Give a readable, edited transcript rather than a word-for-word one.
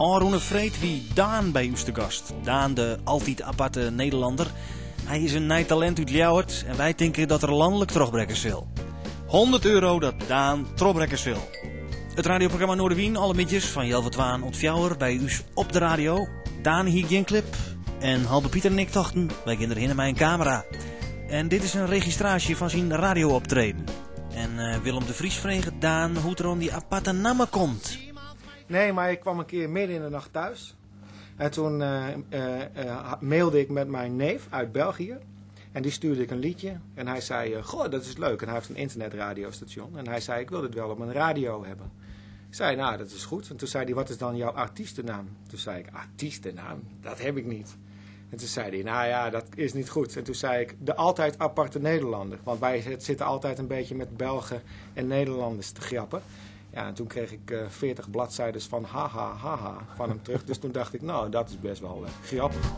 Roene Vreet wie Daan bij u te gast. Daan, de altijd aparte Nederlander. Hij is een nijtalent uit Ljouwert en wij denken dat er landelijk terugbrekkers wil. €100 dat Daan terugbrekkers wil. Het radioprogramma Noorderwien, alle middags van Jelvertwaan ontfjouwer bij u op de radio. Daan hier geen clip en halve Pieter en ik dachten, wij kinderen in mijn camera. En dit is een registratie van zijn radiooptreden. En Willem de Vries vreeg Daan hoe het er om die aparte namen komt. Nee, maar ik kwam een keer midden in de nacht thuis. En toen mailde ik met mijn neef uit België. En die stuurde ik een liedje. En hij zei, goh, dat is leuk. En hij heeft een internetradiostation. En hij zei, ik wil dit wel op mijn radio hebben. Ik zei, nou, dat is goed. En toen zei hij, wat is dan jouw artiestennaam? Toen zei ik, artiestennaam? Dat heb ik niet. En toen zei hij, nou ja, dat is niet goed. En toen zei ik, de altijd aparte Nederlander. Want wij zitten altijd een beetje met Belgen en Nederlanders te grappen. Ja, en toen kreeg ik 40 bladzijden van haha, haha van hem terug. Dus toen dacht ik, nou, dat is best wel grappig.